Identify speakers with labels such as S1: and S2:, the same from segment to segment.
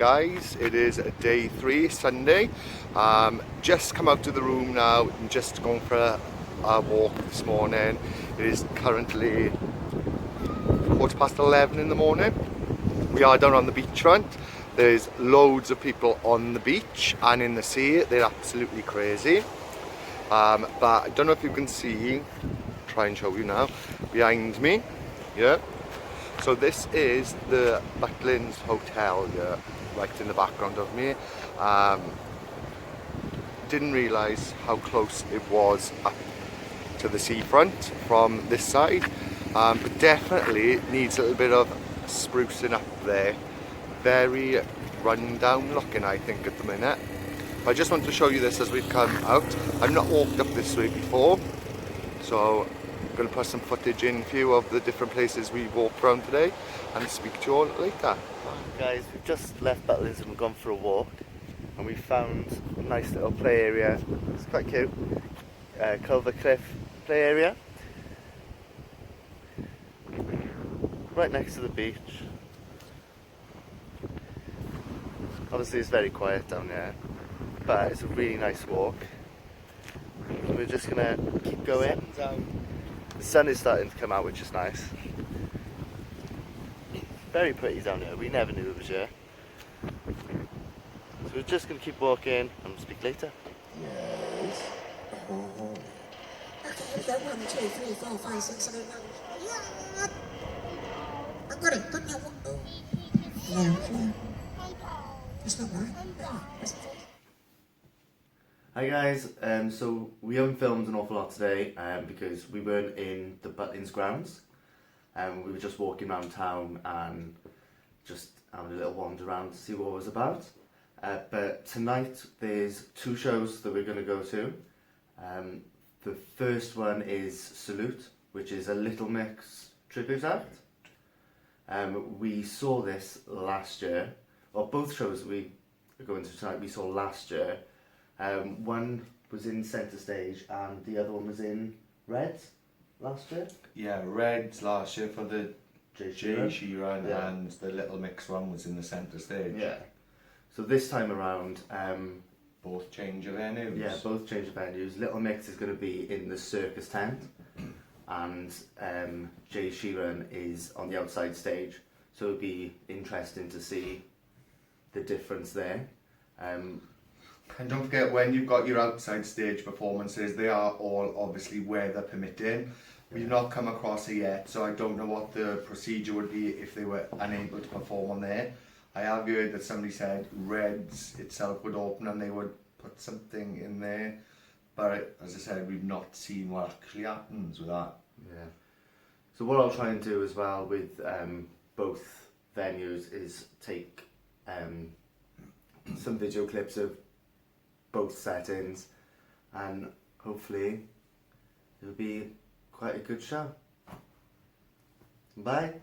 S1: guys, it is day 3, Sunday. Just come out of the room now and just going for a walk this morning. It is currently 11:15 in the morning. We are down on the beachfront. There's loads of people on the beach and in the sea. They're absolutely crazy. But I don't know if you can see, try and show you now, behind me, yeah. So this is the Butlins Hotel here, right in the background of me. Didn't realise how close it was up to the seafront from this side, but definitely needs a little bit of sprucing up there. Very run down looking, I think, at the minute. But I just want to show you this as we've come out. I've not walked up this way before, so I'm going to put some footage in for you of the different places we walked around today and speak to you all later.
S2: Guys, we've just left Butlins and we've gone for a walk and we found a nice little play area. It's quite cute. Culver Cliff play area. Right next to the beach. Obviously it's very quiet down there, but it's a really nice walk. So we're just going to keep going. The sun is starting to come out, which is nice. Very pretty down here. We never knew it was here. So we're just going to keep walking and speak later.
S3: Yes. Oh. Okay, we've got 1, 2, 3, 4, 5, 6, 7, 8, 9. Yeah. I've got it. Got that one. Oh. No. That's not right. That's not right.
S2: Hi guys, so we haven't filmed an awful lot today because we weren't in the Butlins grounds. We were just walking around town and just having a little wander around to see what it was about. But tonight there's 2 shows that we're going to go to. The first one is Salute, which is a Little Mix tribute act. We saw this last year, or both shows we are going to tonight we saw last year. One was in Centre Stage and the other one was in Reds last year.
S4: Yeah, Reds last year for the
S2: Jay
S4: Sheeran,
S2: yeah.
S4: And the Little Mix one was in the Centre Stage.
S2: Yeah. So this time around,
S4: Both change of venues.
S2: yeah, both change of venues. Little Mix is going to be in the circus tent, and Jay Sheeran is on the outside stage. So it'll be interesting to see the difference there.
S1: And don't forget, when you've got your outside stage performances, they are all obviously weather permitting. We've not come across it yet, so I don't know what the procedure would be if they were unable to perform on there. I have heard that somebody said Reds itself would open and they would put something in there, but as I said, we've not seen what actually happens with that.
S2: Yeah. So what I'll try and do as well with both venues is take some video clips of both settings, and hopefully it'll be quite a good show. Bye.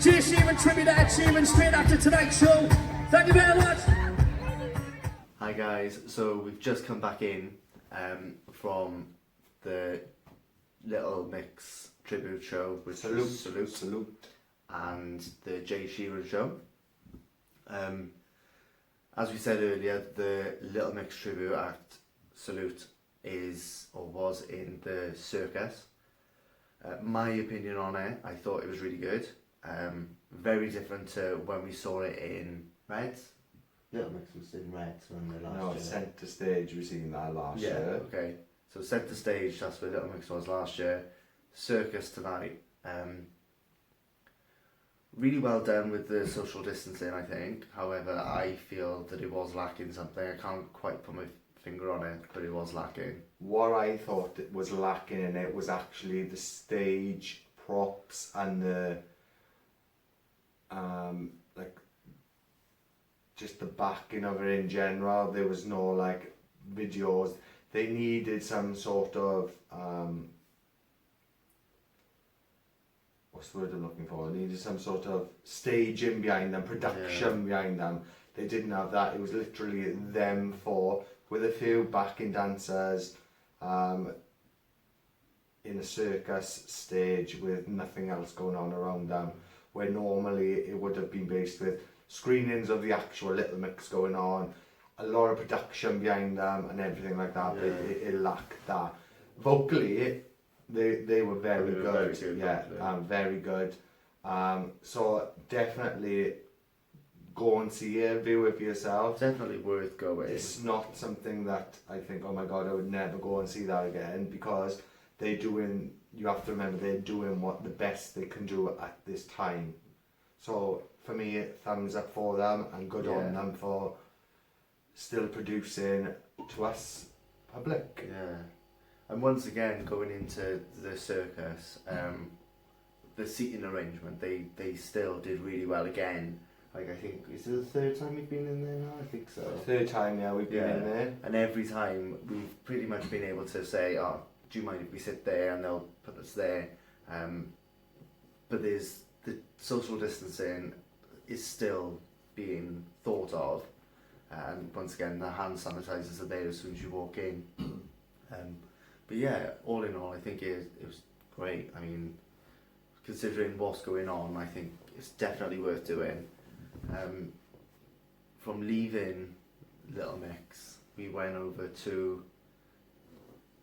S5: Jay Sheeran tribute to Ed Sheeran straight after tonight's show. Thank you very much.
S2: Hi guys, so we've just come back in from the Little Mix tribute show with Salute and the Jay Sheeran show. As we said earlier, the Little Mix tribute act Salute is or was in the circus. My opinion on it, I thought it was really good. Very different to when we saw it in Reds. Little Mix was in Reds when they last
S4: No,
S2: year.
S4: centre stage, we seen that last year.
S2: Okay. So centre stage, that's where Little Mix was last year. Circus tonight. Really well done with the social distancing, I think. However, I feel that it was lacking something. I can't quite put my finger on it, but it was lacking.
S4: What I thought it was lacking in it was actually the stage props and the like just the backing of it in general. There was no like videos. They needed some sort of what's the word I'm looking for? They needed some sort of staging behind them, production behind them. They didn't have that. It was literally them four with a few backing dancers in a circus stage with nothing else going on around them, where normally it would have been based with screenings of the actual Little Mix going on, a lot of production behind them and everything like that. But it lacked that. Vocally, they were very good. Very good. So definitely go and see it, view it for yourself.
S2: Definitely worth going.
S4: It's not something that I think, oh my god, I would never go and see that again, because you have to remember, they're doing what the best they can do at this time. So for me, thumbs up for them and good on them for still producing to us public.
S2: Yeah. And once again, going into the circus, the seating arrangement, they still did really well again. Like, I think, is it the third time we've been in there now? I think so.
S4: Third time, we've been in there.
S2: And every time we've pretty much been able to say, oh, do you mind if we sit there? And they'll put us there. But there's the social distancing is still being thought of. And once again, the hand sanitizers are there as soon as you walk in. But yeah, all in all, I think it was great. I mean, considering what's going on, I think it's definitely worth doing. From leaving Little Mix, we went over to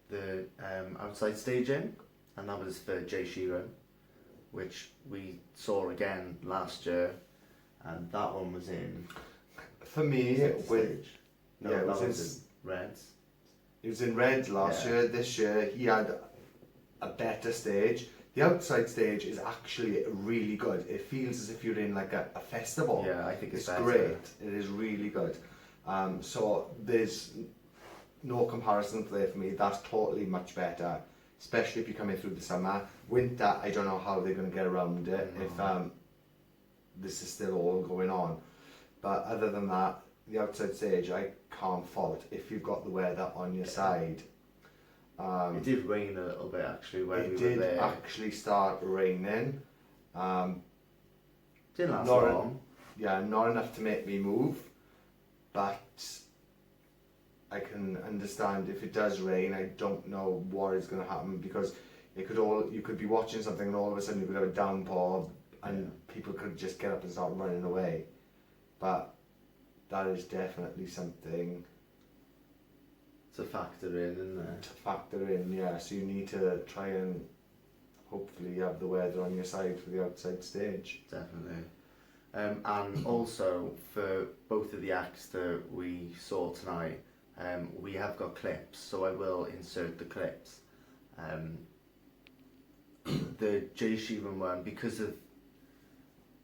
S2: the outside staging, and that was for Jay Sheeran, which we saw again last year, and that one was in.
S4: For me,
S2: it was
S4: in
S2: Reds.
S4: It was in Reds last year. This year he had a better stage. The outside stage is actually really good. It feels as if you're in like a festival.
S2: Yeah, I think it's better.
S4: Great. It is really good. So there's no comparison there for me. That's totally much better, especially if you're coming through the summer. Winter, I don't know how they're going to get around it if this is still all going on. But other than that, the outside stage, I can't fault if you've got the weather on your side.
S2: It did rain a little bit actually when we were there.
S4: It did actually start raining.
S2: Didn't last long.
S4: Yeah, not enough to make me move, but I can understand if it does rain. I don't know what is going to happen, because you could be watching something and all of a sudden you could have a downpour and people could just get up and start running away. But that is definitely something
S2: to factor in, isn't it?
S4: To factor in, yeah. So you need to try and hopefully have the weather on your side for the outside stage.
S2: Definitely. And also for both of the acts that we saw tonight, we have got clips, so I will insert the clips. The Jay Sheeran one, because of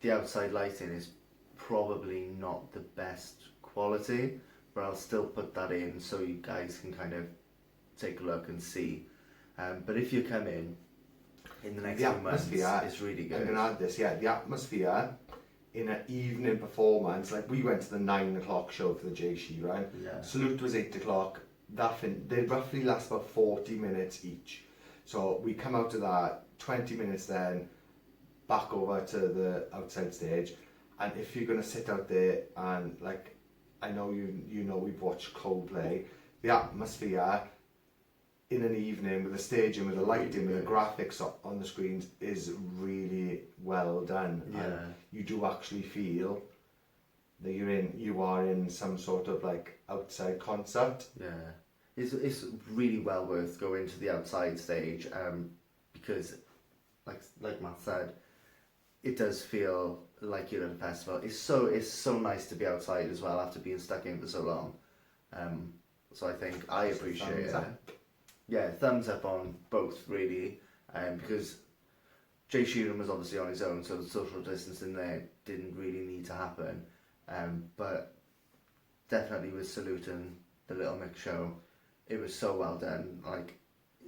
S2: the outside lighting, is probably not the best quality, but I'll still put that in so you guys can kind of take a look and see. But if you come in the next few months, it's really good.
S4: I'm going to add this, the atmosphere in an evening performance, like we went to the 9 o'clock show for the Jay Sheeran. Salute was 8 o'clock. They roughly last about 40 minutes each. So we come out of that, 20 minutes then, back over to the outside stage, and if you're gonna sit out there and like, I know you know we've watched Coldplay, the atmosphere in an evening with the staging, with the lighting, with the graphics on the screens is really well done.
S2: Yeah.
S4: And you do actually feel that you are in some sort of like outside concert.
S2: Yeah, it's really well worth going to the outside stage, because like Matt said, it does feel like you're at a festival. It's so nice to be outside as well after being stuck in for so long. So I think I appreciate it.
S4: Thumbs up.
S2: Yeah, thumbs up on both really, because Jay Sheeran was obviously on his own, so the social distancing there didn't really need to happen. But definitely was saluting the Little Mix show. It was so well done, like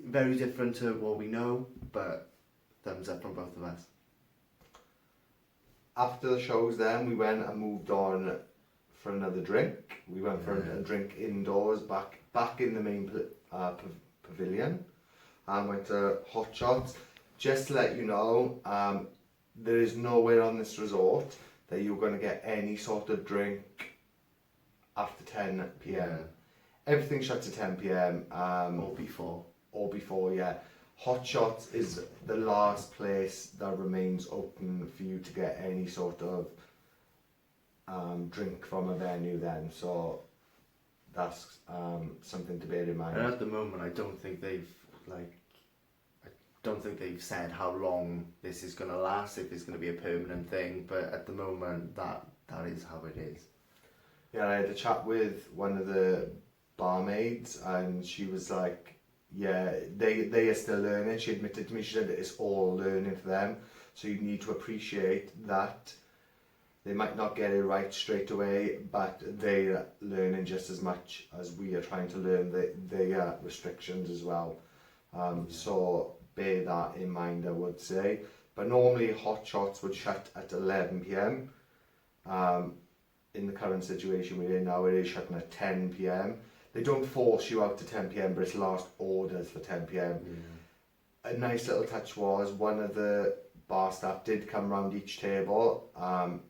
S2: very different to what we know, but thumbs up from both of us.
S4: After the shows then, we went and moved on for another drink. We went for a drink indoors, back in the main pavilion, and went to Hot Shots. Just to let you know, there is nowhere on this resort that you're going to get any sort of drink after 10 p.m.
S2: Yeah.
S4: Everything shuts at 10 p.m.
S2: Or before.
S4: Yeah. Hot Shots is the last place that remains open for you to get any sort of drink from a venue then, so that's something to bear in mind.
S2: And at the moment, I don't think they've said how long this is going to last, if it's going to be a permanent thing, but at the moment that is how it is.
S4: Yeah, I had a chat with one of the barmaids and she was like, yeah, they are still learning. She admitted to me, she said that it's all learning for them, so you need to appreciate that they might not get it right straight away, but they're learning just as much as we are trying to learn their restrictions as well. So bear that in mind, I would say. But normally Hot Shots would shut at 11 p.m. In the current situation we're in now, it is shutting at 10 p.m. They don't force you out to 10 p.m, but it's last orders for 10 p.m.
S2: Yeah.
S4: A nice little touch was one of the bar staff did come round each table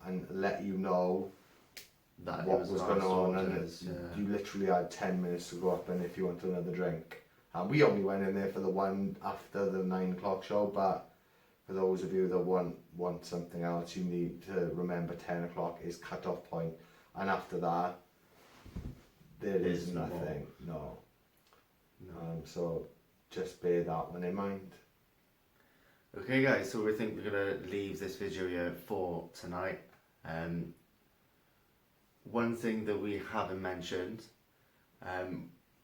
S4: and let you know
S2: That
S4: what was going on,
S2: orders,
S4: and
S2: yeah.
S4: you literally had 10 minutes to go up and if you wanted another drink. And we only went in there for the one after the 9 o'clock show, but for those of you that want something else, you need to remember 10 o'clock is cut-off point, and after that there is
S2: no
S4: nothing. No. So just bear that one in mind.
S2: Okay guys, so we think we're going to leave this video here for tonight. One thing that we haven't mentioned,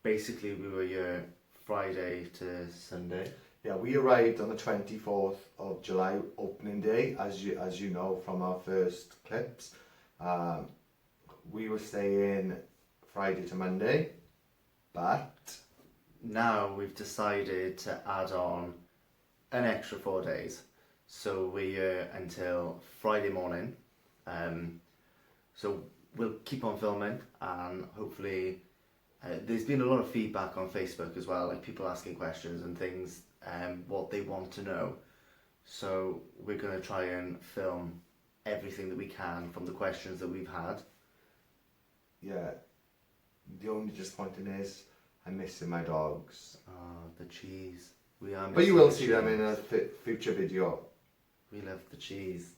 S2: basically we were here Friday to Sunday.
S4: Yeah, we arrived on the 24th of July, opening day, as you know from our first clips. We were staying Friday to Monday, but
S2: Now we've decided to add on an extra 4 days. So we're here until Friday morning. So we'll keep on filming, and hopefully there's been a lot of feedback on Facebook as well, like people asking questions and things, what they want to know. So we're going to try and film everything that we can from the questions that we've had.
S4: yeah, the only disappointing is I'm missing my dogs.
S2: The cheese. We are.
S4: But you will
S2: missing
S4: see
S2: the
S4: them in
S2: cheese.
S4: a future video.
S2: We love the cheese.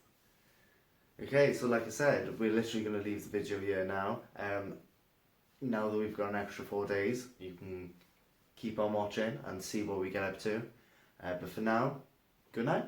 S2: Okay, so like I said, we're literally going to leave the video here now. Now that we've got an extra 4 days, you can keep on watching and see what we get up to. But for now, good night.